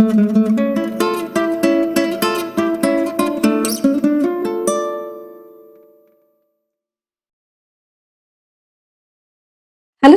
Hello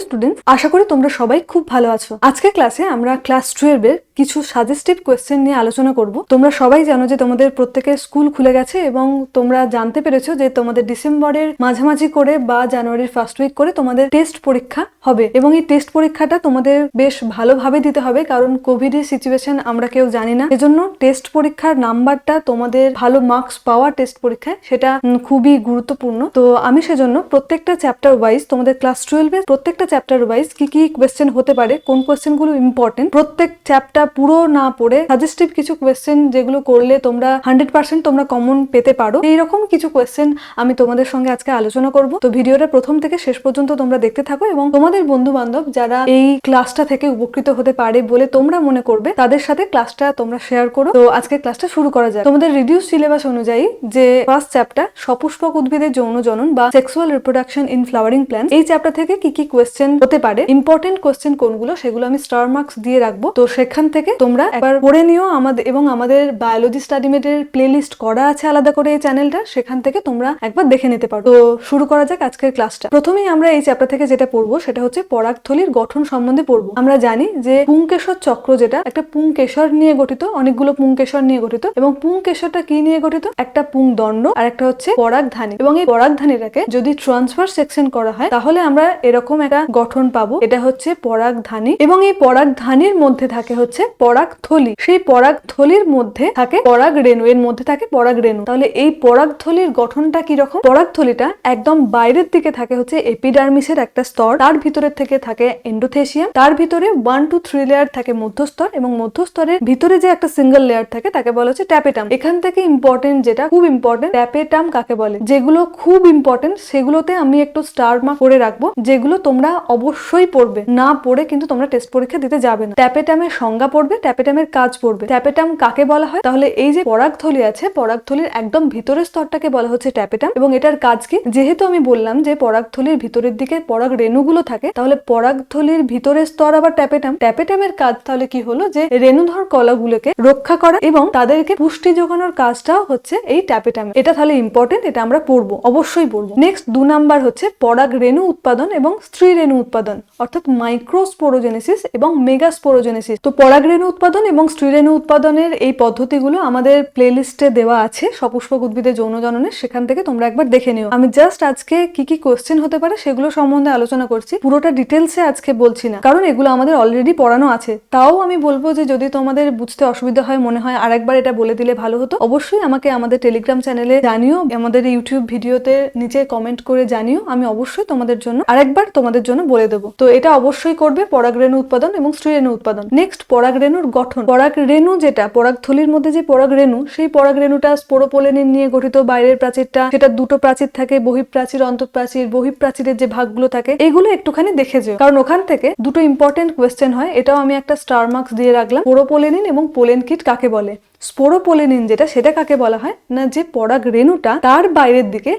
students, আশা করি তোমরা সবাই খুব ভালো আছো। আজকে ক্লাসে আমরা ক্লাস 12 এর কিছু সাজেস্টিভ কোয়েশ্চেন নিয়ে আলোচনা করব। তোমরা সবাই জানো যে তোমাদের প্রত্যেকের স্কুল খুলে গেছে এবং তোমরা জানতে পেরেছো যে তোমাদের ডিসেম্বরের মাঝামাঝি করে বা জানুয়ারির ফার্স্ট উইক করে তোমাদের টেস্ট পরীক্ষা হবে এবং এই টেস্ট পরীক্ষাটা তোমাদের বেশ ভালোভাবে দিতে হবে, কারণ কোভিড এর সিচুয়েশন আমরা কেউ জানি না। এজন্য টেস্ট পরীক্ষার নাম্বারটা তোমাদের ভালো মার্কস পাওয়া টেস্ট পরীক্ষায় সেটা খুবই গুরুত্বপূর্ণ। তো আমি সেজন্য প্রত্যেকটা চ্যাপ্টার ওয়াইজ তোমাদের ক্লাস 12 এর প্রত্যেকটা চ্যাপ্টার ওয়াইজ কি কি কোয়েশ্চেন হতে পারে, কোন কোয়েশ্চেন গুলো ইম্পর্টেন্ট, প্রত্যেক চ্যাপ্টার পুরো না পড়ে সাজেস্টিভ কিছু কোয়েশ্চেন যেগুলো করলে তোমরা 100% তোমরা কমন পেতে পারো, এইরকম কিছু কোয়েশ্চেন আমি তোমাদের সঙ্গে আজকে আলোচনা করব। তো ভিডিওটা প্রথম থেকে শেষ পর্যন্ত তোমরা দেখতে থাকো এবং তোমাদের বন্ধু বান্ধব যারা এই ক্লাসটা থেকে উপকৃত হতে পারে বলে তোমরা মনে করবে তাদের সাথে ক্লাসটা তোমরা শেয়ার করো। তো আজকে ক্লাসটা শুরু করা যায়। তোমাদের রিডিউস সিলেবাস অনুযায়ী যে ফার্স্ট চ্যাপ্টার সপুষ্পক উদ্ভিদের যৌন জনন বা sexual reproduction in flowering plant, এই চ্যাপ্টার থেকে কি কি কোয়েশ্চেন হতে পারে, ইম্পর্টেন্ট কোয়েশ্চেন কোনগুলো সেগুলো আমি স্টার মার্কস দিয়ে রাখবো। তো সেখান থেকে তোমরা একবার পড়ে নিও আমাদের, এবং আমাদের বায়োলজি স্টাডিমেটের প্লেলিস্ট করা আছে আলাদা করে এই চ্যানেলটা, সেখান থেকে তোমরা একবার দেখে নিতে পারো। তো শুরু করা যাক আজকের ক্লাসটা। প্রথমেই আমরা এই চ্যাপ্টার থেকে যেটা পড়বো সেটা হচ্ছে পরাগথলির গঠন সম্বন্ধে পড়বো। আমরা জানি যে পুংকেশর চক্র যেটা একটা পুংকেশর নিয়ে গঠিত, অনেকগুলো পুংকেশর নিয়ে গঠিত, এবং পুংকেশরটা কি নিয়ে গঠিত, একটা পুংদণ্ড আর একটা হচ্ছে পরাগধানী, এবং এই পরাগধানীটাকে যদি ট্রান্সফার সেকশন করা হয় তাহলে আমরা এরকম একটা গঠন পাবো। এটা হচ্ছে পরাগধানী এবং এই পরাগধানীর মধ্যে থাকে হচ্ছে পরাগথলি, সেই পরাগথলির মধ্যে থাকে পরাগরেণু, এর মধ্যে থাকে পরাগরেণু। তাহলে এই পরাগথলির গঠনটা কি রকম, পরাগথলিটা একদম বাইরের দিকে থাকে হচ্ছে এপিডার্মিসের একটা স্তর, তার ভিতরের থেকে থাকে এন্ডোথেসিয়াম, তার ভিতরে 1 to 3 লেয়ার থাকে মধ্যস্তর, এবং মধ্যস্তরের ভিতরে যে একটা সিঙ্গেল লেয়ার থাকে তাকে বলা হচ্ছে ট্যাপেটাম। এখান থেকে ইম্পর্টেন্ট, যেটা খুব ইম্পর্টেন্ট, ট্যাপেটাম কাকে বলে, যেগুলো খুব ইম্পর্টেন্ট সেগুলোতে আমি একটু স্টার মার্ক করে রাখবো, যেগুলো তোমরা অবশ্যই পড়বে, না পড়ে কিন্তু তোমরা টেস্ট পরীক্ষা দিতে যাবে না। ট্যাপেটামের সংজ্ঞা পড়বে, ট্যাপেটামের কাজ পড়বে, ট্যাপেটাম কাকে বলা হয়। তাহলে এই যে পরাগথলি আছে, পরাগথলির একদম ভিতরের স্তরটাকে বলা হচ্ছে ট্যাপেটাম, এবং এটার কাজ কি, যেহেতু আমি বললাম যে পরাগথলির ভিতরের দিকে পরাগ রেণুগুলো থাকে, তাহলে পরাগথলির ভিতরের স্তর আবার ট্যাপেটাম, ট্যাপেটামের কাজ তাহলে কি হলো, যে রেণুধর কলাগুলোকে রক্ষা করা এবং তাদেরকে পুষ্টি যোগানোর কাজটাও হচ্ছে এই ট্যাপেটাম। এটা তাহলে ইম্পর্টেন্ট, এটা আমরা পড়বো, অবশ্যই পড়বো। নেক্সট 2 নাম্বার হচ্ছে পরাগ রেণু উৎপাদন এবং স্ত্রী রেণু উৎপাদন, অর্থাৎ মাইক্রোস্পোরোজেনেসিস এবং মেগাস্পোরোজেনেসিস। তো পরাগরেণু উৎপাদন এবং স্ত্রীরেণু উৎপাদনের এই পদ্ধতিগুলো আমাদের প্লেলিস্টে দেওয়া আছে সপুষ্পক উদ্ভিদের যৌন জননের, সেখান থেকে তোমরা একবার দেখে নিও। আমি জাস্ট আজকে কি কি কোশ্চেন হতে পারে সেগুলো সম্বন্ধে আলোচনা করছি, পুরোটা ডিটেলসে আজকে বলছি না, কারণ এগুলো আমাদের অলরেডি পড়ানো আছে। তাও আমি বলবো যে যদি তোমাদের বুঝতে অসুবিধা হয়, মনে হয় আরেকবার এটা বলে দিলে ভালো হতো, অবশ্যই আমাকে আমাদের টেলিগ্রাম চ্যানেলে জানিও, আমাদের ইউটিউব ভিডিওতে নিচে কমেন্ট করে জানিও, আমি অবশ্যই তোমাদের জন্য আরেকবার তোমাদের জন্য বলে দেবো। তো এটা অবশ্যই করবে, পরাগরেণু উৎপাদন এবং স্ত্রীরেণু উৎপাদন। নেক্সট পরাগরেণুর গঠন। পরাগরেণু যেটা পরাগথলির মধ্যে যে পরাগরেণু, সেই পরাগরেণুটা স্পোরোপোলেনিন নিয়ে গঠিত, বাইরের প্রাচীরটা, সেটা দুটো প্রাচীর থাকে, বহিঃপ্রাচীর অন্তঃপ্রাচীর। বহিঃপ্রাচীরের যে ভাগগুলো থাকে এগুলো একটুখানি দেখে যেও, কারণ ওখান থেকে দুটো ইম্পর্টেন্ট কোয়েশ্চেন হয়, এটাও আমি একটা স্টার মার্কস দিয়ে রাখলাম। স্পোরোপোলেনিন এবং পোলেন কিট কাকে বলে। স্পোরোপোলেনিন যেটা, সেটা কাকে বলা হয় না, যে পরাগ রেণুটা তার বাইরের দিকে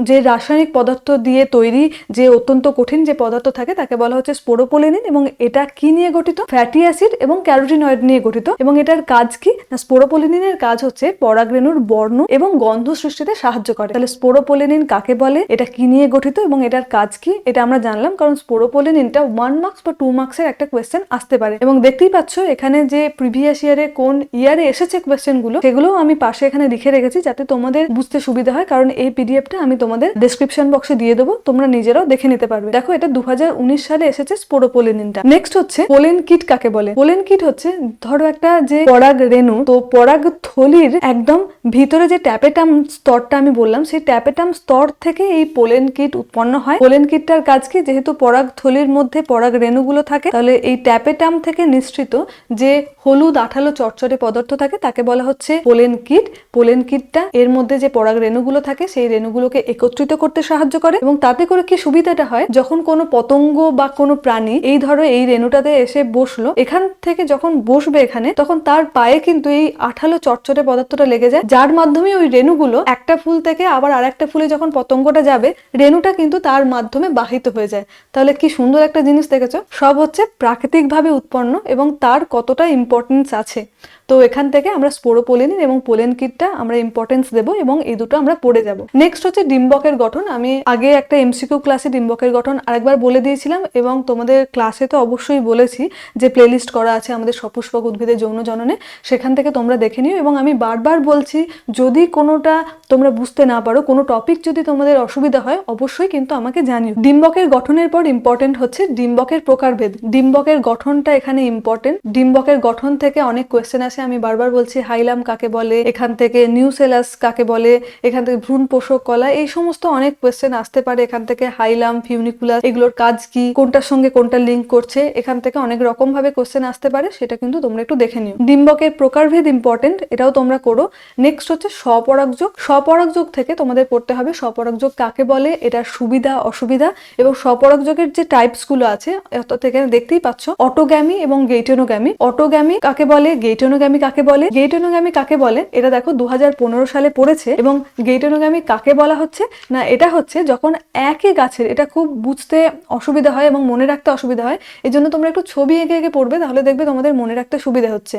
যে রাসায়নিক পদার্থ দিয়ে তৈরি, যে অত্যন্ত কঠিন যে পদার্থ থাকে তাকে বলা হচ্ছে স্পোরোপোলেনিন, এবং এটা কি নিয়ে গঠিত, ফ্যাটি অ্যাসিড এবং ক্যারোটিনয়েড নিয়ে গঠিত। এবং এটার কাজ কি না, স্পোরোপোলেনিনের কাজ হচ্ছে পরাগ রেণুর বর্ণ এবং গন্ধ সৃষ্টিতে সাহায্য করে। তাহলে স্পোরোপোলেনিন কাকে বলে, এটা কি নিয়ে গঠিত এবং এটার কাজ কি, এটা আমরা জানলাম, কারণ স্পোরোপোলেনিনটা 1 মার্কস বা 2 মার্কসের একটা কোয়েশ্চেন আসতে পারে। এবং দেখতেই পাচ্ছ এখানে যে প্রিভিয়াস ইয়ারে কোন ইয়ারে এসেছে কোয়েশ্চেন গুলো, সেগুলো আমি পাশে এখানে লিখে রেখেছি যাতে তোমাদের বুঝতে সুবিধা হয়, কারণ এই পিডিএফটা আমি তোমাদের ডেসক্রিপশন বক্সে দিয়ে দেবো, তোমরা নিজেরাও দেখে নিতে পারবে। দেখো এটা 2019 সালে এসেছে স্পোরোপোলেনিনটা। নেক্সট হচ্ছে পোলেন কিট কাকে বলে। পোলেন কিট হচ্ছে, ধরো একটা যে পরাগ রেণু, তো পরাগ থলির একদম ভিতরে যে ট্যাপেটাম স্তরটা আমি বললাম, সেই ট্যাপেটাম স্তর থেকে এই পোলেন কিট উৎপন্ন হয়। পোলেন কিটটার কাজ কি, যেহেতু পরাগ থলির মধ্যে পরাগ রেণুগুলো থাকে, তাহলে এই ট্যাপেটাম থেকে নিঃসৃত যে হলুদ আঠালো চটচটে পদার্থ থাকে তাকে বলা হচ্ছে পোলেন কিট। পোলেন কিটটা এর মধ্যে যে পরাগ রেণুগুলো থাকে সেই রেণুগুলোকে একত্রিত করতে সাহায্য করে, এবং তাতে করে কি সুবিধাটা হয়, যখন কোনো পতঙ্গ বা কোনো প্রাণী এই ধরো এই রেণুটাতে এসে বসলো, এখান থেকে যখন বসবে এখানে, তখন তার পায়ে কিন্তু এই আঠালো চটচটে পদার্থটা লেগে যায়, যার মাধ্যমে ওই রেণুগুলো একটা ফুল থেকে আবার আরেকটা ফুলে যখন পতঙ্গটা যাবে, রেণুটা কিন্তু তার মাধ্যমে বাহিত হয়ে যায়। তাহলে কি সুন্দর একটা জিনিস দেখেছো, সব হচ্ছে প্রাকৃতিকভাবে উৎপন্ন এবং তার কতটা ইম্পর্টেন্স আছে। তো এখান থেকে আমরা স্পোরোপোলিন এবং পোলেন কিটটা আমরা ইম্পর্টেন্স দেবো এবং এই দুটো আমরা পড়ে যাব। নেক্সট হচ্ছে ডিম্বকের গঠন। আমি আগে একটা এমসিকিউ ক্লাসে ডিম্বকের গঠন আরেকবার বলে দিয়েছিলাম, এবং তোমাদের ক্লাসে তো অবশ্যই বলেছি যে প্লেলিস্ট করা আছে আমাদের সপুষ্পক উদ্ভিদের যৌন জননে, সেখান থেকে তোমরা দেখে নিও। এবং আমি বারবার বলছি, যদি কোনোটা তোমরা বুঝতে না পারো, কোনো টপিক যদি তোমাদের অসুবিধা হয়, অবশ্যই কিন্তু আমাকে জানিও। ডিম্বকের গঠনের পর ইম্পর্টেন্ট হচ্ছে ডিম্বকের প্রকারভেদ। ডিম্বকের গঠনটা এখানে ইম্পর্টেন্ট। ডিম্বকের গঠন থেকে অনেক কোয়েশ্চেন আসে, আমি বারবার বলছি হাইলাম কাকে বলে, এখান থেকে নিউসেলাস কাকে বলে, এখান থেকে ভ্রূণ পোষক কলা, এই সমস্ত অনেক কোয়েশ্চেন আসতে পারে। এখান থেকে হাইলাম, ফিউনিকুলাস, এগুলোর কাজ কি, কোনটার সঙ্গে কোনটা লিঙ্ক করছে, এখান থেকে অনেক রকম ভাবে কোয়েশ্চেন আসতে পারে, সেটা কিন্তু তোমরা একটু দেখে নিও। ডিম্বকের প্রকারভেদ ইম্পর্টেন্ট, এটাও তোমরা করো। নেক্সট হচ্ছে স্বপরাগযোগ। স্বপরাগযোগ থেকে তোমাদের পড়তে হবে স্বপরাগযোগ কাকে বলে, এটার সুবিধা অসুবিধা, এবং স্বপরাগযোগের যে টাইপস গুলো আছে, অর্থাৎ এখানে দেখতেই পাচ্ছ অটোগ্যামি এবং গেইটোনোগ্যামি। অটোগ্যামি কাকে বলে, গেইটোনোগ্যামি কাকে বলে। গেইটোনোগ্যামি কাকে বলে এটা দেখো 2015 সালে পড়েছে। এবং গেইটোনোগ্যামি কাকে বলা হচ্ছে না, এটা হচ্ছে যখন একই গাছের, এটা খুব বুঝতে অসুবিধা হয় এবং মনে রাখতে অসুবিধা হয়, এই জন্য তোমরা একটু ছবি এঁকে এঁকে পড়বে, তাহলে দেখবে তোমাদের মনে রাখতে সুবিধা হচ্ছে।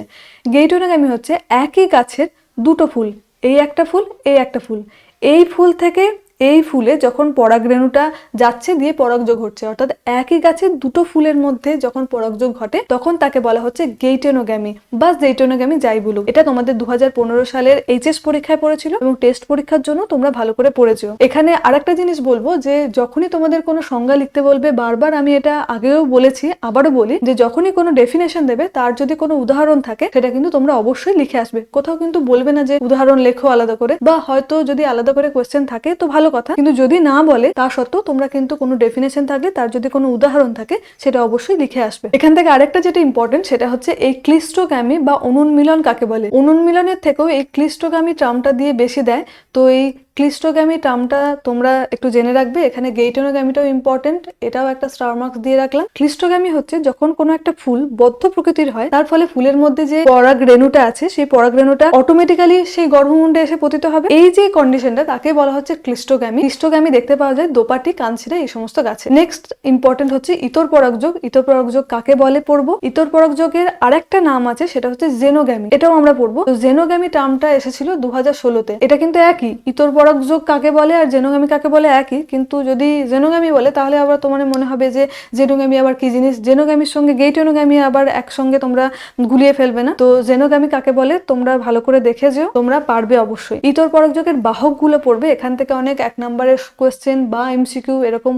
গেইটোনোগ্যামি হচ্ছে একই গাছের দুটো ফুল, এই একটা ফুল, এই একটা ফুল, এই ফুল থেকে এই ফুলে যখন পরাগরেণুটা যাচ্ছে দিয়ে পরাগযোগ হচ্ছে, অর্থাৎ একই গাছের দুটো ফুলের মধ্যে যখন পরাগযোগ ঘটে, তখন তাকে বলা হচ্ছে গেইটোনোগ্যামি বা জেইটোনোগ্যামি, যাই বলুক। এটা তোমাদের 2015 সালের এইচএস পরীক্ষায় পড়েছিল এবং টেস্ট পরীক্ষার জন্য তোমরা ভালো করে পড়েছো। এখানে আরেকটা জিনিস বলবো, যে যখনই তোমাদের কোনো সংজ্ঞা লিখতে বলবে, বারবার আমি এটা আগেও বলেছি, আবারও বলি, যে যখনই কোনো ডেফিনেশন দেবে, তার যদি কোনো উদাহরণ থাকে, সেটা কিন্তু তোমরা অবশ্যই লিখে আসবে। কোথাও কিন্তু বলবে না যে উদাহরণ লেখো আলাদা করে, বা হয়তো যদি আলাদা করে কোয়েশ্চেন থাকে তো ভালো কথা, কিন্তু যদি না বলে তা সত্ত্বেও তোমরা কিন্তু কোনো ডেফিনেশন থাকলে, তার যদি কোনো উদাহরণ থাকে, সেটা অবশ্যই লিখে আসবে। এখান থেকে আরেকটা যেটা ইম্পর্টেন্ট, সেটা হচ্ছে এই ক্লিস্টোগ্যামি বা অনুন্মিলন কাকে বলে। অনুন্মিলনের থেকেও এই ক্লিস্টোগ্যামি টার্মটা দিয়ে বেশি দেয়, তো এই ক্লিস্টোগ্যামি টার্মটা তোমরা একটু জেনে রাখবে। এখানে গেইটোনোগ্যামিটাও ইম্পর্টেন্ট, এটাও একটা স্টার মার্কস দিয়ে রাখলাম। ক্লিস্টোগ্যামি হচ্ছে যখন কোনো একটা ফুল বদ্ধ প্রকৃতির হয়, তার ফলে ফুলের মধ্যে যে পরাগ রেণুটা আছে, সেই পরাগ রেণুটা অটোমেটিক্যালি সেই গর্ভমুণ্ডে এসে পতিত হবে। এই যে কন্ডিশনটা, তাকে বলা হচ্ছে ক্লিস্টোগ্যামি। ক্লিস্টোগ্যামি দেখতে পাওয়া যায় দোপাটি, কাঞ্চিরা, এই সমস্ত গাছে। নেক্সট ইম্পর্টেন্ট হচ্ছে ইতর পরাগযোগ। ইতর পরাগযোগ কাকে বলে পড়বো। ইতর পরাগযোগের আরেকটা নাম আছে, সেটা হচ্ছে জেনোগ্যামি, এটাও আমরা পড়বো। তো জেনোগ্যামি টার্মটা এসেছিল 2016-তে। এটা কিন্তু একই, ইতর পরাগযোগ কাকে বলে আর জেনোগ্যামি কাকে বলে একই, কিন্তু যদি জেনোগ্যামি বলে তাহলে আবার তোমার মনে হবে যে জেনোগ্যামি আবার কি জিনিস, জেনোগ্যামির সঙ্গে গেইটোনোগ্যামি আবার একসঙ্গে তোমরা গুলিয়ে ফেলবে না। তো জেনোগ্যামি কাকে বলে তোমরা ভালো করে দেখে যেও, তোমরা পারবে অবশ্যই। ইতর পরাগযোগের বাহক গুলো পড়বে, এখান থেকে অনেক 1 নম্বরের কোয়েশ্চেন বা এমসিকিউ এরকম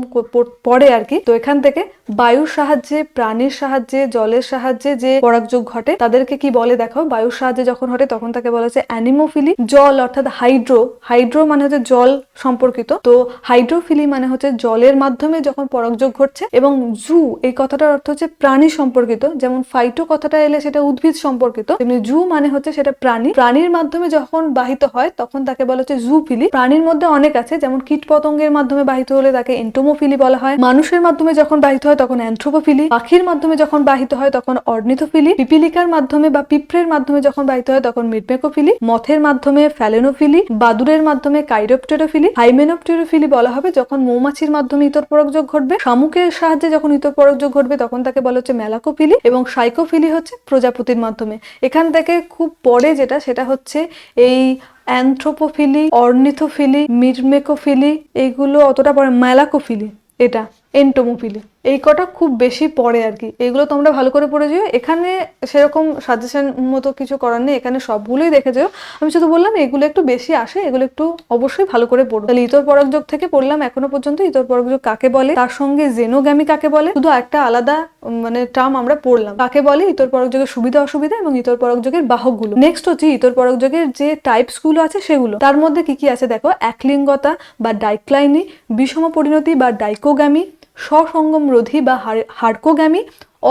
পড়ে আর কি। তো এখান থেকে বায়ুর সাহায্যে, প্রাণীর সাহায্যে, জলের সাহায্যে যে পরাগযোগ ঘটে, তাদেরকে কি বলে দেখো। বায়ুর সাহায্যে যখন ঘটে তখন তাকে বলা হচ্ছে অ্যানিমোফিলি। জল অর্থাৎ হাইড্রো, হাইড্রো মানে হচ্ছে জল সম্পর্কিত, তো হাইড্রোফিলি মানে হচ্ছে জলের মাধ্যমে যখন পরাগযোগ ঘটছে। এবং জু, এই কথাটার অর্থ হচ্ছে প্রাণী সম্পর্কিত, যেমন ফাইটো কথাটা এলে সেটা উদ্ভিদ সম্পর্কিত, তেমনি জু মানে হচ্ছে সেটা প্রাণী, প্রাণীর মাধ্যমে যখন বাহিত হয় তখন তাকে বলা হচ্ছে জুফিলি। প্রাণীর মধ্যে অনেক আছে, যেমন কীট পতঙ্গের মাধ্যমে বাহিত হলে তাকে এন্টোমোফিলি বলা হয়, মানুষের মাধ্যমে যখন বাহিত হয় তখন অ্যানথ্রোপোফিলি, পাখির মাধ্যমে যখন বাহিত হয় তখন অর্নিথোফিলি, পিপিলিকার মাধ্যমে বা পিঁপড়ের মাধ্যমে যখন বাহিত হয় তখন মিডমেকোফিলি, মথের মাধ্যমে ফ্যালেনোফিলি, বাদুড়ের মাধ্যমে কাইরোপটেরোফিলি, হাইমেনোপটেরোফিলি বলা হবে যখন মৌমাছির মাধ্যমে ইতর পরাগযোগ ঘটবে, শামুকের সাহায্যে যখন ইতর পরাগযোগ ঘটবে তখন তাকে বলা হচ্ছে মেলাকোফিলি, এবং সাইকোফিলি হচ্ছে প্রজাপতির মাধ্যমে। এখান থেকে খুব পরে যেটা, সেটা হচ্ছে এই অ্যানথ্রোপোফিলি, অর্নিথোফিলি, মিডমেকোফিলি, এইগুলো অতটা পরে, মেলাকোফিলি, এটা এন্টোমোফিলি, এই কটা খুব বেশি পড়ে আর কি। এগুলো তোমরা ভালো করে পড়ে যেও। এখানে সেরকম সাজেশন মতো কিছু করার নেই, এখানে সবগুলোই দেখে যেও। আমি শুধু বললাম এগুলো একটু বেশি আসে, এগুলো একটু অবশ্যই ভালো করে পড়ো। তাহলে ইতর পরাগযোগ থেকে পড়লাম এখনো পর্যন্ত ইতর পরাগযোগ কাকে বলে, তার সঙ্গে জেনোগ্যামি কাকে বলে, শুধু একটা আলাদা মানে টার্ম আমরা পড়লাম, কাকে বলে, ইতর পরাগযোগের সুবিধা অসুবিধা এবং ইতর পরাগযোগের বাহকগুলো। নেক্সট হচ্ছে ইতর পরাগযোগের যে টাইপস গুলো আছে সেগুলো। তার মধ্যে কি কি আছে দেখো, একলিঙ্গতা বা ডাইক্লাইনি, বিষম পরিণতি বা ডাইকোগ্যামি, সসঙ্গমরোধী বা হার্কোগ্যামি,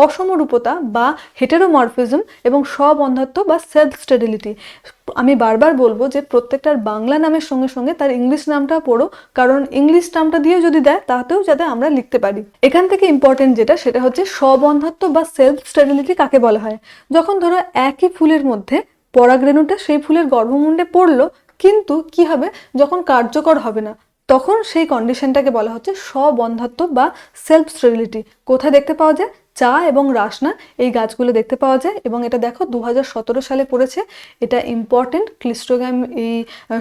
অসমরূপতা বা হেটেরোমরফিজম এবং স্ববন্ধাত্ব বা সেলফ স্টেরিলিটি। আমি বারবার বলবো যে প্রত্যেকটার বাংলা নামের সঙ্গে সঙ্গে তার ইংলিশ নামটা পড়ো, কারণ ইংলিশ নামটা দিয়েও যদি দেয় তাতেও যাতে আমরা লিখতে পারি। এখান থেকে ইম্পর্টেন্ট যেটা সেটা হচ্ছে স্ববন্ধাত্ব বা সেলফ স্টেরিলিটি কাকে বলা হয়। যখন ধরো একই ফুলের মধ্যে পরাগরেণুটা সেই ফুলের গর্ভমুণ্ডে পড়লো, কিন্তু কি হবে যখন কার্যকর হবে না, তখন সেই কন্ডিশনটাকে বলা হচ্ছে স্ববন্ধাত্ব বা সেলফ স্টেরিলিটি। কোথায় দেখতে পাওয়া যায়? চা এবং রাসনা এই গাছগুলো দেখতে পাওয়া যায়, এবং এটা দেখো 2017 সালে পড়েছে। এটা ইম্পর্টেন্ট। ক্লিস্টোগ্যাম এই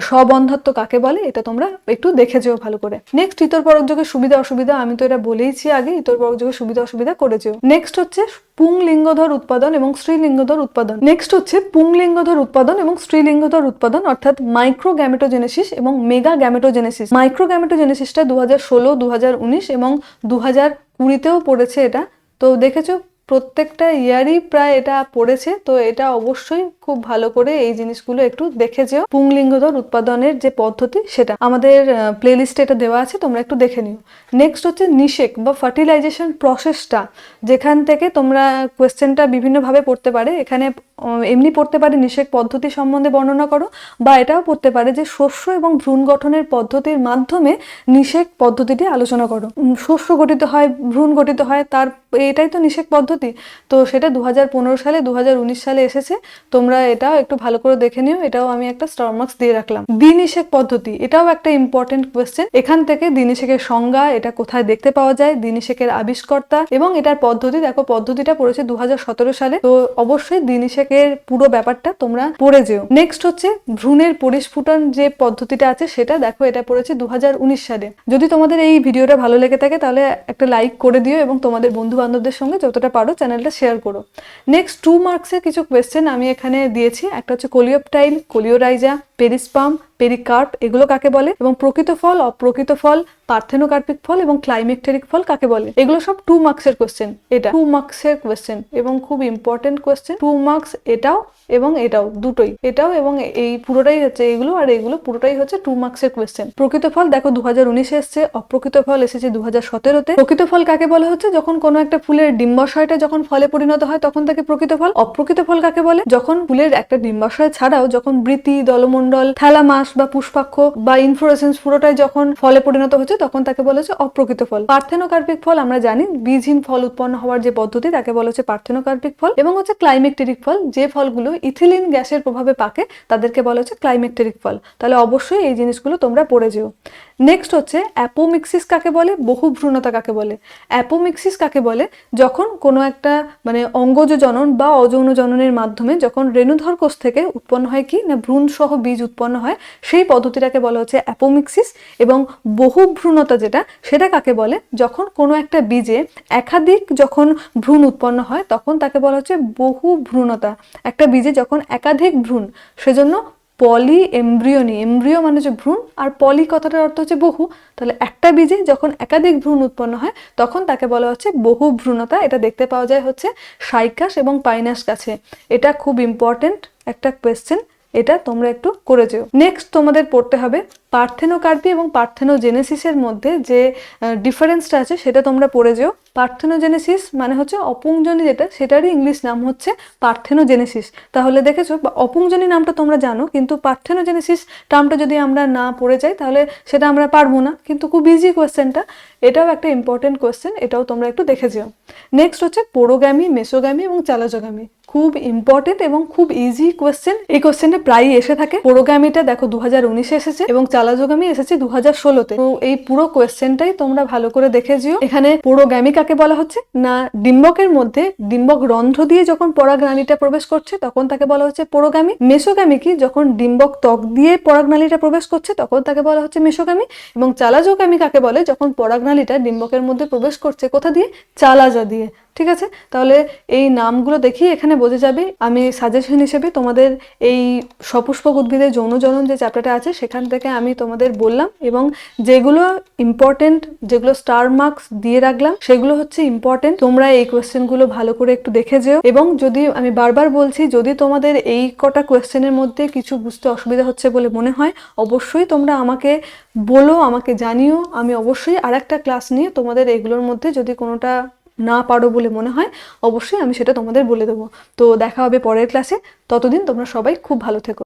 স্ববন্ধাত্ব কাকে বলে এটা তোমরা একটু দেখে যেও ভালো করে। নেক্সট ইতর পরকযোগের সুবিধা অসুবিধা, আমি তো এটা বলেইছি আগে, ইতর পরকযোগের সুবিধা অসুবিধা করে যেও। নেক্সট হচ্ছে পুংলিঙ্গধর উৎপাদন এবং স্ত্রীলিঙ্গধর উৎপাদন। নেক্সট হচ্ছে পুংলিঙ্গধর উৎপাদন এবং স্ত্রীলিঙ্গধর উৎপাদন, অর্থাৎ মাইক্রোগ্যামেটোজেনেসিস এবং মেগা গ্যামেটোজেনেসিস। মাইক্রোগ্যামেটোজেনেসিসটা 2016, 2019 এবং 2020তেও পড়েছে এটা। তো দেখেছো প্রত্যেকটা ইয়ারই প্রায় এটা পড়েছে, তো এটা অবশ্যই খুব ভালো করে এই জিনিসগুলো একটু দেখে যেও। পুংলিঙ্গধর উৎপাদনের যে পদ্ধতি সেটা আমাদের প্লেলিস্টে এটা দেওয়া আছে, তোমরা একটু দেখে নিও। নেক্সট হচ্ছে নিষেক বা ফার্টিলাইজেশন প্রসেসটা, যেখান থেকে তোমরা কোয়েশ্চেনটা বিভিন্নভাবে পড়তে পারে। এখানে এমনি পড়তে পারে নিষেক পদ্ধতি সম্বন্ধে বর্ণনা করো, বা এটাও পড়তে পারে যে শস্য এবং ভ্রূণ গঠনের পদ্ধতির মাধ্যমে নিষেক পদ্ধতিটি আলোচনা করো। শস্য গঠিত হয়, ভ্রূণ গঠিত হয়, তার এটাই তো নিষেক পদ্ধতি। তো সেটা 2015 সালে, 2019 সালে এসেছে। তোমরা এটাও একটু ভালো করে দেখে নিও, এটাও আমি একটা স্টার মার্কস দিয়ে রাখলাম। দ্বিনিষেক পদ্ধতি, এটাও একটা ইম্পর্টেন্ট কোয়েশ্চেন। এখান থেকে দ্বিনিষেকের সংজ্ঞা, এটা কোথায় দেখতে পাওয়া যায়, দ্বিনিষেকের আবিষ্কর্তা এবং এটার পদ্ধতি। দেখো পদ্ধতিটা পড়েছে 2017 সালে, তো অবশ্যই দ্বিনিষেকের পুরো ব্যাপারটা তোমরা পড়ে যেও। নেক্সট হচ্ছে ভ্রূণের পরিস্ফুটন যে পদ্ধতিটা আছে সেটা, দেখো এটা পড়েছে 2019 সালে। যদি তোমাদের এই ভিডিওটা ভালো লেগে থাকে তাহলে একটা লাইক করে দিও এবং তোমাদের বন্ধু বান্ধবদের সঙ্গে যতটা পারো চ্যানেলটা শেয়ার করো। নেক্সট 2 মার্কসের কিছু কোয়েশ্চেন আমি এখানে দিয়েছি। একটা হচ্ছে কোলিওপটাইল, কোলিওরাইজা, পেরিস্পাম, পেরিকার্প এগুলো কাকে বলে, এবং প্রকৃত ফল, অপ্রকৃত ফল, পার্থেনোকার্পিক ফল এবং ক্লাইমেকটেরিক ফল কাকে বলে। এগুলো সব 2 মার্কসের কোয়েশ্চেন। এটা 2 মার্কসের কোয়েশ্চেন এবং খুব ইম্পর্টেন্ট কোয়েশ্চেন। 2 মার্কস এটাও এবং এটাও, দুটোই, এটাও এবং এই পুরোটাই হচ্ছে, এইগুলো আর এইগুলো পুরোটাই হচ্ছে 2 মার্কসের কোয়েশ্চেন। প্রকৃত ফল দেখো 2019 এসছে, অপ্রকৃত ফল এসেছে 2017-তে। প্রকৃত ফল কাকে বলা হচ্ছে? যখন কোনো একটা ফুলের ডিম্বাশয়টা যখন ফলে পরিণত হয় তখন তাকে প্রকৃত ফল। অপ্রকৃত ফল কাকে বলে? যখন ফুলের একটা ডিম্বাশয় ছাড়াও যখন বৃতি, দলমণ্ডল, থ্যালামাস বা পুষ্পাক্ষ বা ইনফ্লোরেসেন্স পুরোটাই যখন ফলে পরিণত হচ্ছে তখন তাকে বলা হচ্ছে অপ্রকৃত ফল। পার্থেনোকার্পিক ফল আমরা জানি, বীজহীন ফল উৎপন্ন হওয়ার যে পদ্ধতি তাকে বলা হচ্ছে পার্থেনোকার্পিক ফল। এবং হচ্ছে ক্লাইমেকটেরিক ফল, যে ফলগুলো ইথিলিন গ্যাসের প্রভাবে পাকে তাদেরকে বলা হচ্ছে ক্লাইমেকটেরিক ফল। তাহলে অবশ্যই এই জিনিসগুলো তোমরা পড়ে যেও। নেক্সট হচ্ছে অ্যাপোমিক্সিস কাকে বলে, বহুভ্রূণতা কাকে বলে। অ্যাপোমিক্সিস কাকে বলে? যখন কোনো একটা মানে অঙ্গজ জনন বা অযৌন জননের মাধ্যমে যখন রেণুধর কোষ থেকে উৎপন্ন হয় কি না ভ্রূণ সহ বীজ উৎপন্ন হয়, সেই পদ্ধতিটাকে বলা হচ্ছে অ্যাপোমিক্সিস। এবং বহুভ্রূণতা যেটা, সেটা কাকে বলে? যখন কোনো একটা বীজে একাধিক যখন ভ্রূণ উৎপন্ন হয় তখন তাকে বলা হচ্ছে বহুভ্রূণতা। একটা বীজে যখন একাধিক ভ্রূণ, সেজন্য পলি এমব্রিওনি, এমব্রিও মানে হচ্ছে ভ্রূণ, আর পলি কথাটার অর্থ হচ্ছে বহু। তাহলে একটা বীজে যখন একাধিক ভ্রূণ উৎপন্ন হয় তখন তাকে বলা হচ্ছে বহুভ্রূণতা। এটা দেখতে পাওয়া যায় হচ্ছে সাইকাস এবং পাইনাস গাছে। এটা খুব ইম্পর্টেন্ট একটা কোয়েশ্চেন, এটা তোমরা একটু করে যেও। নেক্সট তোমাদের পড়তে হবে পার্থেনোকার্পি এবং পার্থেনোজেনেসিসের মধ্যে যে ডিফারেন্সটা আছে সেটা তোমরা পড়ে যেও। পার্থেনোজেনেসিস মানে হচ্ছে অপুংজনি যেটা, সেটারই ইংলিশ নাম হচ্ছে পার্থেনোজেনেসিস। তাহলে দেখেছো অপুংজনি নামটা তোমরা জানো, কিন্তু পার্থেনোজেনেসিস টার্মটা যদি আমরা না পড়ে যাই তাহলে সেটা আমরা পারবো না। কিন্তু খুব ইজি কোয়েশ্চেনটা, এটাও একটা ইম্পর্টেন্ট কোয়েশ্চেন, এটাও তোমরা একটু দেখে যেও। নেক্সট হচ্ছে পোরোগ্যামি, মেসোগ্যামি এবং চালাজোগ্যামি। খুব ইম্পর্টেন্ট এবং খুব ইজি কোয়েশ্চেন। এই কোয়েশ্চেনটা প্রায়ই এসে থাকে। পোরোগ্যামিটা দেখো 2019 এসেছে এবং চালাজোগ্যামি এসেছে 2016-তে। তো এই পুরো কোয়েশ্চেনটাই তোমরা ভালো করে দেখে যেও। এখানে পোরোগ্যামি কাকে বলা হচ্ছে না, ডিম্বকের মধ্যে ডিম্বক রন্ধ্র দিয়ে যখন পরাগনালীটা প্রবেশ করছে তখন তাকে বলা হচ্ছে পোরোগ্যামি। মেসোগ্যামি কি? যখন ডিম্বক ত্বক দিয়ে পরাগনালীটা প্রবেশ করছে তখন তাকে বলা হচ্ছে মেসোগ্যামি। এবং চালাজোগ্যামি কাকে বলে? যখন পরাগনালীটা ডিম্বকের মধ্যে প্রবেশ করছে কোথা দিয়ে? চালাজা দিয়ে। ঠিক আছে, তাহলে এই নামগুলো দেখি এখানে বোঝা যাবে। আমি সাজেশন হিসেবে তোমাদের এই সপুষ্পক উদ্ভিদের যৌনজনন যে চ্যাপ্টারটা আছে সেখান থেকে আমি তোমাদের বললাম, এবং যেগুলো ইম্পর্টেন্ট, যেগুলো স্টার মার্কস দিয়ে রাখলাম সেগুলো হচ্ছে ইম্পর্টেন্ট। তোমরা এই কোয়েশ্চেনগুলো ভালো করে একটু দেখে যেও, এবং যদি আমি বারবার বলছি, যদি তোমাদের এই কটা কোয়েশ্চেনের মধ্যে কিছু বুঝতে অসুবিধা হচ্ছে বলে মনে হয়, অবশ্যই তোমরা আমাকে বলো, আমাকে জানিও। আমি অবশ্যই আরেকটা ক্লাস নিয়ে তোমাদের এগুলোর মধ্যে যদি কোনোটা না পারো বলে মনে হয়, অবশ্যই আমি সেটা তোমাদের বলে দেবো। তো দেখা হবে পরের ক্লাসে, ততদিন তোমরা সবাই খুব ভালো থেকো।